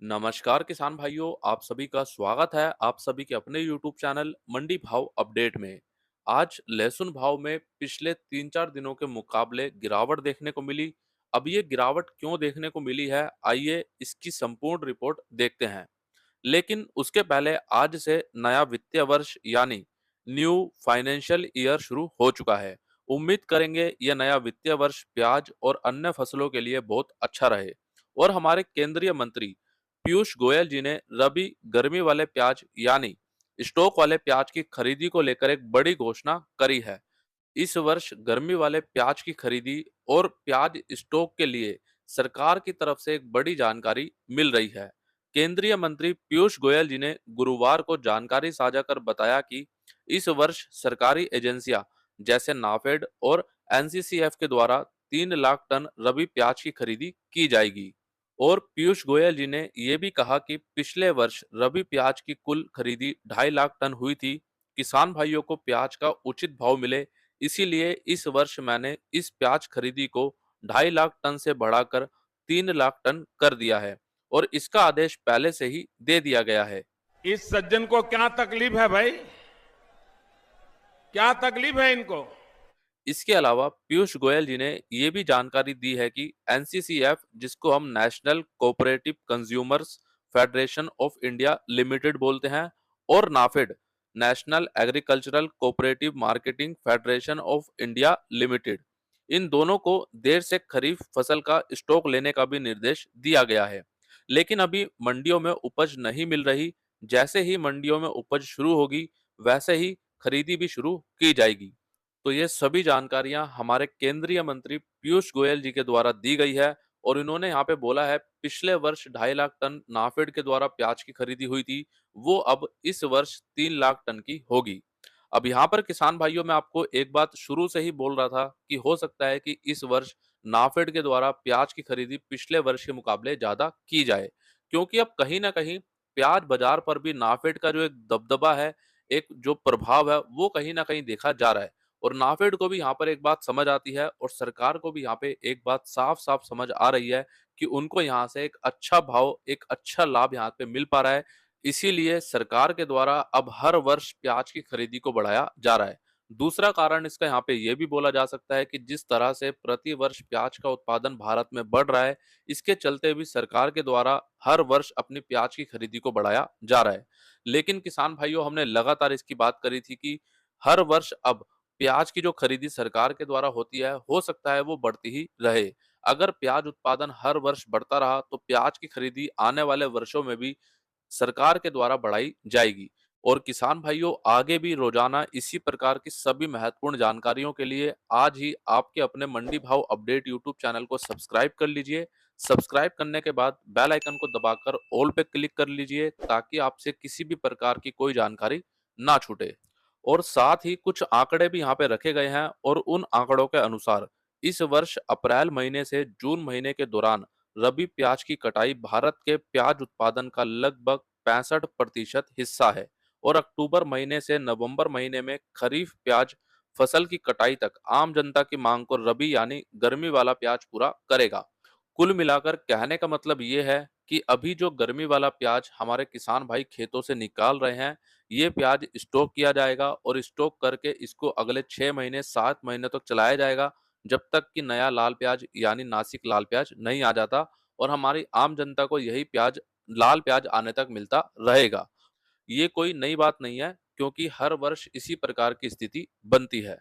नमस्कार किसान भाइयों, आप सभी का स्वागत है आप सभी के अपने YouTube चैनल मंडी भाव अपडेट में। आज लहसुन भाव में पिछले 3-4 दिनों के मुकाबले गिरावट देखने को मिली। अब ये गिरावट क्यों देखने को मिली है, आइए इसकी संपूर्ण रिपोर्ट देखते हैं। लेकिन उसके पहले आज से नया वित्तीय वर्ष यानी न्यू फाइनेंशियल ईयर शुरू हो चुका है। उम्मीद करेंगे यह नया वित्तीय वर्ष प्याज और अन्य फसलों के लिए बहुत अच्छा रहे। और हमारे केंद्रीय मंत्री पीयूष गोयल जी ने रबी गर्मी वाले प्याज यानी स्टॉक वाले प्याज की खरीदी को लेकर एक बड़ी घोषणा करी है। इस वर्ष गर्मी वाले प्याज की खरीदी और प्याज स्टॉक के लिए सरकार की तरफ से एक बड़ी जानकारी मिल रही है। केंद्रीय मंत्री पीयूष गोयल जी ने गुरुवार को जानकारी साझा कर बताया कि इस वर्ष सरकारी एजेंसियां जैसे नाफेड और एनसीसीएफ के द्वारा 3 लाख टन रबी प्याज की खरीदी की जाएगी। और पीयूष गोयल जी ने यह भी कहा कि पिछले वर्ष रबी प्याज की कुल खरीदी 2.5 लाख टन हुई थी। किसान भाइयों को प्याज का उचित भाव मिले, इसीलिए इस वर्ष मैंने इस प्याज खरीदी को 2.5 लाख टन से बढ़ाकर 3 लाख टन कर दिया है और इसका आदेश पहले से ही दे दिया गया है। इस सज्जन को क्या तकलीफ है भाई? क्या तकलीफ है इनको? इसके अलावा पीयूष गोयल जी ने ये भी जानकारी दी है कि एनसीसीएफ, जिसको हम National Cooperative Consumers Federation of India Limited बोलते हैं, और NAFED, National Agricultural Cooperative Marketing Federation of India Limited, इन दोनों को देर से खरीफ फसल का स्टॉक लेने का भी निर्देश दिया गया है। लेकिन अभी मंडियों में उपज नहीं मिल रही। जैसे ही मंडियों में उपज शुरू होगी, वैसे ही खरीदी भी शुरू की जाएगी। तो ये सभी जानकारियां हमारे केंद्रीय मंत्री पीयूष गोयल जी के द्वारा दी गई है। और इन्होंने यहाँ पे बोला है पिछले वर्ष 2.5 लाख टन नाफेड के द्वारा प्याज की खरीदी हुई थी, वो अब इस वर्ष 3 लाख टन की होगी। अब यहाँ पर किसान भाइयों, मैं आपको एक बात शुरू से ही बोल रहा था कि हो सकता है कि इस वर्ष नाफेड के द्वारा प्याज की खरीदी पिछले वर्ष के मुकाबले ज्यादा की जाए, क्योंकि अब कहीं ना कहीं प्याज बाजार पर भी नाफेड का जो एक दबदबा है, एक जो प्रभाव है, वो कहीं ना कहीं देखा जा रहा है। और नाफेड को भी यहाँ पर एक बात समझ आती है और सरकार को भी यहाँ पे एक बात साफ साफ समझ आ रही है कि उनको यहाँ से एक अच्छा भाव, एक अच्छा लाभ यहाँ पे मिल पा रहा है। इसीलिए सरकार के द्वारा अब हर वर्ष प्याज की खरीदी को बढ़ाया जा रहा है। दूसरा कारण इसका यहाँ पे ये भी बोला जा सकता है कि जिस तरह से प्रति वर्ष प्याज का उत्पादन भारत में बढ़ रहा है, इसके चलते भी सरकार के द्वारा हर वर्ष अपनी प्याज की खरीदी को बढ़ाया जा रहा है। लेकिन किसान भाइयों, हमने लगातार इसकी बात करी थी कि हर वर्ष अब प्याज की जो खरीदी सरकार के द्वारा होती है, हो सकता है वो बढ़ती ही रहे। अगर प्याज उत्पादन हर वर्ष बढ़ता रहा तो प्याज की खरीदी आने वाले वर्षों में भी सरकार के द्वारा बढ़ाई जाएगी। और किसान भाइयों, आगे भी रोजाना इसी प्रकार की सभी महत्वपूर्ण जानकारियों के लिए आज ही आपके अपने मंडी भाव अपडेट यूट्यूब चैनल को सब्सक्राइब कर लीजिए। सब्सक्राइब करने के बाद बेल आइकन को दबाकर ऑल पे क्लिक कर लीजिए, ताकि आपसे किसी भी प्रकार की कोई जानकारी ना छूटे। और साथ ही कुछ आंकड़े भी यहाँ पे रखे गए हैं और उन आंकड़ों के अनुसार इस वर्ष अप्रैल महीने से जून महीने के दौरान रबी प्याज की कटाई भारत के प्याज उत्पादन का लगभग 65% हिस्सा है। और अक्टूबर महीने से नवंबर महीने में खरीफ प्याज फसल की कटाई तक आम जनता की मांग को रबी यानी गर्मी वाला प्याज पूरा करेगा। कुल मिलाकर कहने का मतलब ये है कि अभी जो गर्मी वाला प्याज हमारे किसान भाई खेतों से निकाल रहे हैं, ये प्याज स्टॉक किया जाएगा और स्टॉक करके इसको अगले 6 महीने 7 महीने तक चलाया जाएगा, जब तक कि नया लाल प्याज यानी नासिक लाल प्याज नहीं आ जाता। और हमारी आम जनता को यही प्याज, लाल प्याज आने तक मिलता रहेगा। ये कोई नई बात नहीं है, क्योंकि हर वर्ष इसी प्रकार की स्थिति बनती है।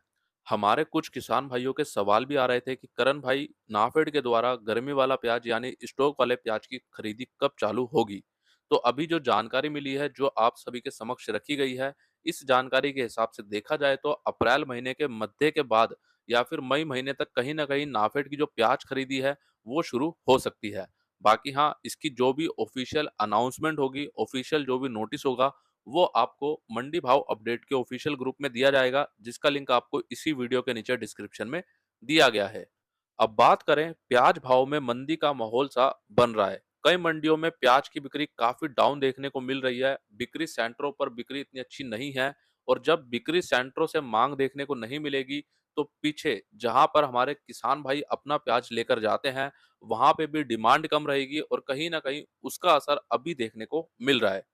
हमारे कुछ किसान भाइयों के सवाल भी आ रहे थे कि करण भाई, नाफेड के द्वारा गर्मी वाला प्याज यानी स्टॉक वाले प्याज की खरीदी कब चालू होगी? तो अभी जो जानकारी मिली है, जो आप सभी के समक्ष रखी गई है, इस जानकारी के हिसाब से देखा जाए तो अप्रैल महीने के मध्य के बाद या फिर मई महीने तक कहीं ना कहीं नाफेड की जो प्याज खरीदी है, वो शुरू हो सकती है। बाकी हाँ, इसकी जो भी ऑफिशियल अनाउंसमेंट होगी, ऑफिशियल जो भी नोटिस होगा, वो आपको मंडी भाव अपडेट के ऑफिशियल ग्रुप में दिया जाएगा, जिसका लिंक आपको इसी वीडियो के नीचे डिस्क्रिप्शन में दिया गया है। अब बात करें प्याज भाव में, मंदी का माहौल सा बन रहा है। कई मंडियों में प्याज की बिक्री काफी डाउन देखने को मिल रही है। बिक्री सेंटरों पर बिक्री इतनी अच्छी नहीं है। और जब बिक्री सेंटरों से मांग देखने को नहीं मिलेगी, तो पीछे जहाँ पर हमारे किसान भाई अपना प्याज लेकर जाते हैं, वहाँ पे भी डिमांड कम रहेगी और कहीं न कहीं उसका असर अभी देखने को मिल रहा है।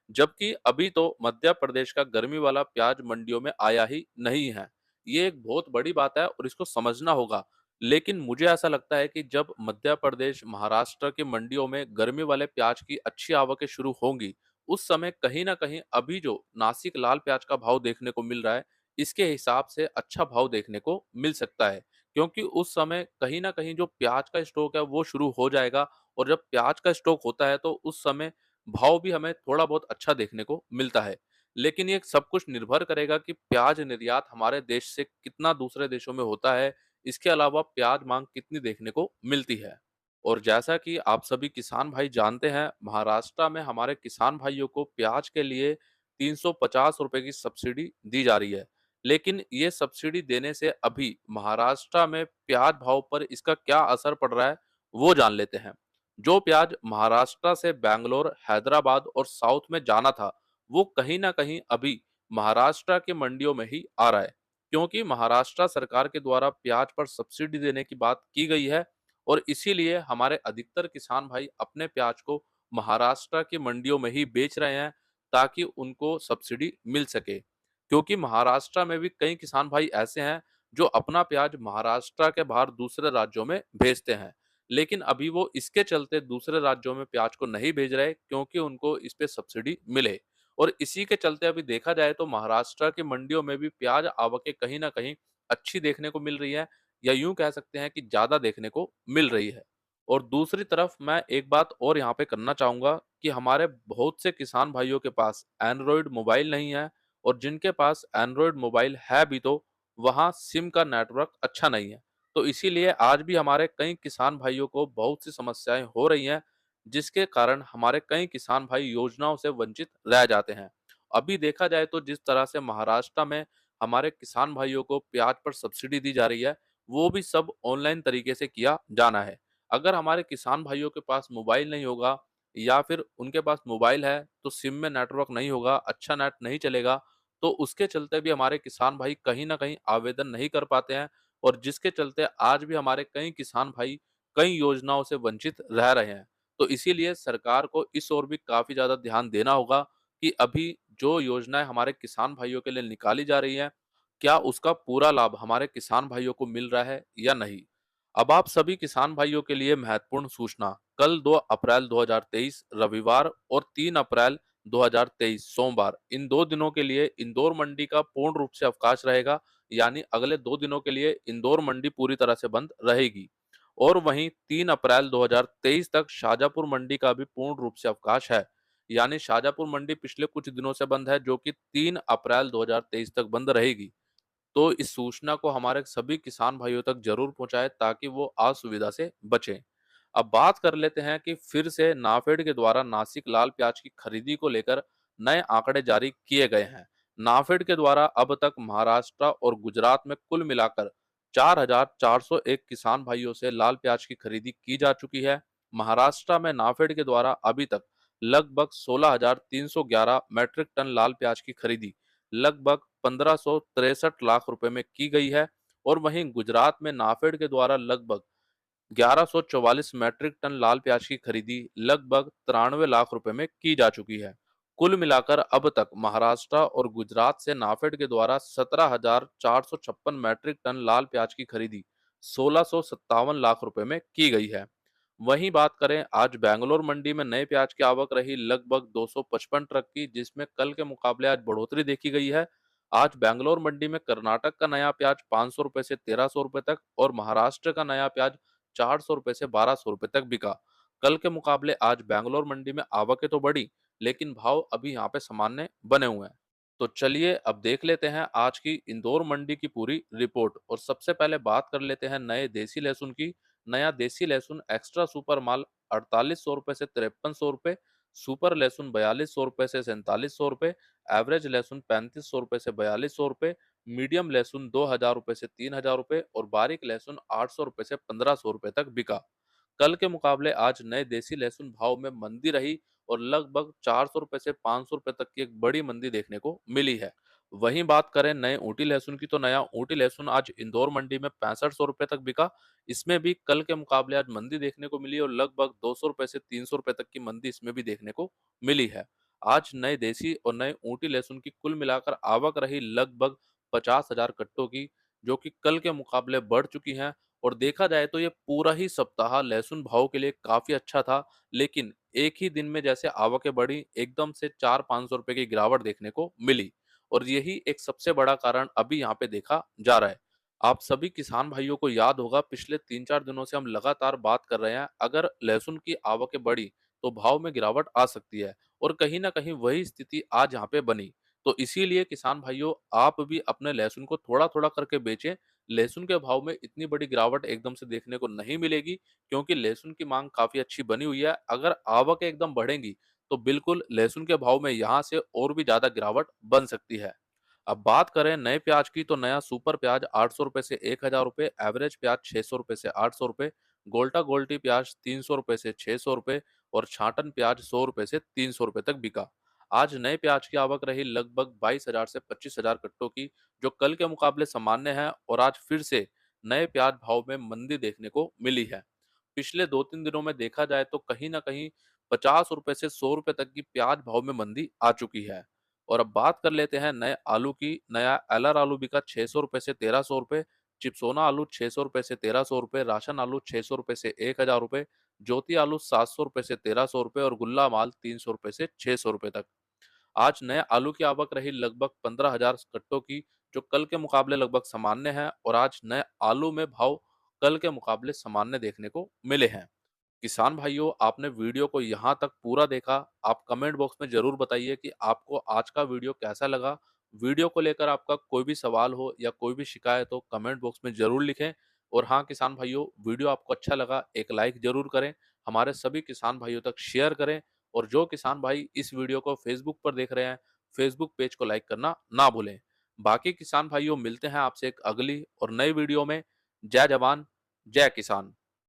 जबकि अभी तो मध्य प्रदेश का गर्मी वाला प्याज मंडियों में आया ही नहीं है। ये एक बहुत बड़ी बात है और इसको समझना होगा। लेकिन मुझे ऐसा लगता है कि जब मध्य प्रदेश, महाराष्ट्र की मंडियों में गर्मी वाले प्याज की अच्छी आवकें शुरू होंगी, उस समय कहीं न कहीं अभी जो नासिक लाल प्याज का भाव देखने को मिल रहा है, इसके हिसाब से अच्छा भाव देखने को मिल सकता है। क्योंकि उस समय कहीं न कहीं जो प्याज का स्टॉक है वो शुरू हो जाएगा और जब प्याज का स्टॉक होता है तो उस समय भाव भी हमें थोड़ा बहुत अच्छा देखने को मिलता है। लेकिन ये सब कुछ निर्भर करेगा कि प्याज निर्यात हमारे देश से कितना दूसरे देशों में होता है, इसके अलावा प्याज माँग कितनी देखने को मिलती है। और जैसा कि आप सभी किसान भाई जानते हैं, महाराष्ट्र में हमारे किसान भाइयों को प्याज के लिए ₹350 की सब्सिडी दी जा रही है। लेकिन ये सब्सिडी देने से अभी महाराष्ट्र में प्याज भाव पर इसका क्या असर पड़ रहा है, वो जान लेते हैं। जो प्याज महाराष्ट्र से बैंगलोर, हैदराबाद और साउथ में जाना था, वो कहीं न कहीं अभी महाराष्ट्र की मंडियों में ही आ रहा है। क्योंकि महाराष्ट्र सरकार के द्वारा प्याज पर सब्सिडी देने की बात की गई है और इसीलिए हमारे अधिकतर किसान भाई अपने प्याज को महाराष्ट्र की मंडियों में ही बेच रहे हैं, ताकि उनको सब्सिडी मिल सके। क्योंकि महाराष्ट्र में भी कई किसान भाई ऐसे हैं, जो अपना प्याज महाराष्ट्र के बाहर दूसरे राज्यों में भेजते हैं। लेकिन अभी वो इसके चलते दूसरे राज्यों में प्याज को नहीं भेज रहे क्योंकि उनको इस पे सब्सिडी मिले। और इसी के चलते अभी देखा जाए तो महाराष्ट्र की मंडियों में भी प्याज आवकें कहीं न कहीं अच्छी देखने को मिल रही है, या यूँ कह सकते हैं कि ज़्यादा देखने को मिल रही है। और दूसरी तरफ मैं एक बात और यहाँ पे करना चाहूँगा कि हमारे बहुत से किसान भाइयों के पास एंड्रॉयड मोबाइल नहीं है, और जिनके पास एंड्रॉयड मोबाइल है भी तो वहाँ सिम का नेटवर्क अच्छा नहीं है। तो इसीलिए आज भी हमारे कई किसान भाइयों को बहुत सी समस्याएं हो रही हैं, जिसके कारण हमारे कई किसान भाई योजनाओं से वंचित रह जाते हैं। अभी देखा जाए तो जिस तरह से महाराष्ट्र में हमारे किसान भाइयों को प्याज पर सब्सिडी दी जा रही है, वो भी सब ऑनलाइन तरीके से किया जाना है। अगर हमारे किसान भाइयों के पास मोबाइल नहीं होगा, या फिर उनके पास मोबाइल है तो सिम में नेटवर्क नहीं होगा, अच्छा नेट नहीं चलेगा, तो उसके चलते भी हमारे किसान भाई कहीं ना कहीं आवेदन नहीं कर पाते हैं, और जिसके चलते आज भी हमारे कई किसान भाई कई योजनाओं से वंचित रह रहे हैं। तो इसीलिए सरकार को इस ओर भी काफ़ी ज़्यादा ध्यान देना होगा कि अभी जो योजनाएँ हमारे किसान भाइयों के लिए निकाली जा रही हैं, क्या उसका पूरा लाभ हमारे किसान भाइयों को मिल रहा है या नहीं? अब आप सभी किसान भाइयों के लिए महत्वपूर्ण सूचना, कल 2 अप्रैल 2023 रविवार और 3 अप्रैल 2023 सोमवार, इन 2 दिनों के लिए इंदौर मंडी का पूर्ण रूप से अवकाश रहेगा। यानी अगले 2 दिनों के लिए इंदौर मंडी पूरी तरह से बंद रहेगी। और वहीं 3 अप्रैल 2023 तक शाजापुर मंडी का भी पूर्ण रूप से अवकाश है। यानी शाजापुर मंडी पिछले कुछ दिनों से बंद है, जो कि 3 अप्रैल 2023 तक बंद रहेगी। तो इस सूचना को हमारे सभी किसान भाइयों तक जरूर पहुंचाएं, ताकि वो असुविधा से बचें। अब बात कर लेते हैं कि फिर से नाफेड के द्वारा नासिक लाल प्याज की खरीदी को लेकर नए आंकड़े जारी किए गए हैं। नाफेड के द्वारा अब तक महाराष्ट्र और गुजरात में कुल मिलाकर 4,401 किसान भाइयों से लाल प्याज की खरीदी की जा चुकी है। महाराष्ट्र में नाफेड के द्वारा अभी तक लगभग 16,311 मैट्रिक टन लाल प्याज की खरीदी लगभग 1563 लाख रुपए में की गई है। और वहीं गुजरात में नाफेड के द्वारा लगभग 1144 मैट्रिक टन लाल प्याज की खरीदी लगभग 93 लाख रुपए में की जा चुकी है। कुल मिलाकर अब तक महाराष्ट्र और गुजरात से नाफेड के द्वारा 17,456 मैट्रिक टन लाल प्याज की खरीदी 1657 लाख रुपए में की गई है। वहीं बात करें आज बेंगलोर मंडी में नए प्याज की आवक रही लगभग 255 ट्रक की, जिसमें कल के मुकाबले आज बढ़ोतरी देखी गई है। आज बेंगलोर मंडी में कर्नाटक का नया प्याज 500 रुपए से 1300 रुपए तक और महाराष्ट्र का नया प्याज 400 रुपए से 1200 रुपए तक बिका। कल के मुकाबले आज बेंगलोर मंडी में आवकें तो बढ़ी, लेकिन भाव अभी यहाँ पे सामान्य बने हुए हैं। तो चलिए अब देख लेते हैं आज की इंदौर मंडी की पूरी रिपोर्ट, और सबसे पहले बात कर लेते हैं नए देसी लहसुन की। नया देसी लहसुन एक्स्ट्रा सुपर माल 4800 रुपए से 5300 रुपए, सुपर लहसुन 4200 रुपए से 4700 रुपए, एवरेज लहसुन 3500 रुपए से 4200 रुपए, मीडियम लहसुन 2000 रुपए से 3000 रुपए और बारीक लहसुन 800 रुपए से 1500 रुपए तक बिका। कल के मुकाबले आज नए देसी लहसुन भाव में मंदी रही और लगभग 400 रुपए से 500 रुपए तक की एक बड़ी मंदी देखने को मिली है। वहीं बात करें नए ऊटी लहसुन की, तो नया ऊटी लहसुन आज इंदौर मंडी में 6500 रुपए तक बिका। इसमें भी कल के मुकाबले आज मंदी देखने को मिली और लगभग 200 रुपए से 300 रुपए तक की मंदी इसमें भी देखने को मिली है। आज नए देसी और नए ऊटी लहसुन की कुल मिलाकर आवक रही लगभग 50,000 कट्टों की, जो कि कल के मुकाबले बढ़ चुकी हैं। और देखा जाए तो ये पूरा ही सप्ताह लहसुन भाव के लिए काफी अच्छा था, लेकिन एक ही दिन में जैसे आवकें बढ़ी, एकदम से 400-500 रुपए की गिरावट देखने को मिली। और यही एक सबसे बड़ा कारण अभी यहाँ पे देखा जा रहा है। आप सभी किसान भाइयों को याद होगा, पिछले 3-4 दिनों से हम लगातार बात कर रहे हैं, अगर लहसुन की आवकें बढ़ी तो भाव में गिरावट आ सकती है, और कहीं न कहीं वही स्थिति आज यहाँ पे बनी। तो इसीलिए किसान भाइयों, आप भी अपने लहसुन को थोड़ा-थोड़ा करके बेचें। लहसुन के भाव में इतनी बड़ी गिरावट एकदम से देखने को नहीं मिलेगी, क्योंकि लहसुन की माँग काफ़ी अच्छी बनी हुई है। अगर आवकें एकदम बढ़ेंगी तो बिल्कुल लहसुन के भाव में यहाँ से और भी ज़्यादा गिरावट बन सकती है। अब बात करें नए प्याज की, तो नया सुपर प्याज 800 रुपए से 1000 रुपए, एवरेज प्याज 600 रुपए से 800 रुपए, गोल्टा गोल्टी प्याज 300 रुपए से 600 रुपए और छाटन प्याज 100 रुपए से 300 रुपए तक बिका। आज नए प्याज की आवक रही लगभग 22,000 से 25,000 कट्टों की, जो कल के मुकाबले सामान्य है। और आज फिर से नए प्याज भाव में मंदी देखने को मिली है। पिछले 2-3 दिनों में देखा जाए तो कहीं न कहीं 50 रुपए से 100 रुपए तक की प्याज भाव में मंदी आ चुकी है। और अब बात कर लेते हैं नए आलू की। नया एलआर आलू बिका 600 रुपए से 1300 रुपए, चिप्सोना आलू 600 रुपए से 1300 रुपए, राशन आलू 600 रुपए से 1000 रुपए, ज्योति आलू 700 रुपए से 1300 रुपए और गुल्ला माल 300 रुपए से 600 रुपए तक। आज नए आलू की आवक रही लगभग 15,000 कट्टों की, जो कल के मुकाबले लगभग सामान्य है। और आज नए आलू में भाव कल के मुकाबले सामान्य देखने को मिले हैं। किसान भाइयों, आपने वीडियो को यहाँ तक पूरा देखा। आप कमेंट बॉक्स में ज़रूर बताइए कि आपको आज का वीडियो कैसा लगा। वीडियो को लेकर आपका कोई भी सवाल हो या कोई भी शिकायत हो, कमेंट बॉक्स में ज़रूर लिखें। और हाँ किसान भाइयों, वीडियो आपको अच्छा लगा, एक लाइक ज़रूर करें, हमारे सभी किसान भाइयों तक शेयर करें। और जो किसान भाई इस वीडियो को फेसबुक पर देख रहे हैं, फेसबुक पेज को लाइक करना ना भूलें। बाकी किसान भाइयों, मिलते हैं आपसे एक अगली और नई वीडियो में। जय जवान, जय किसान।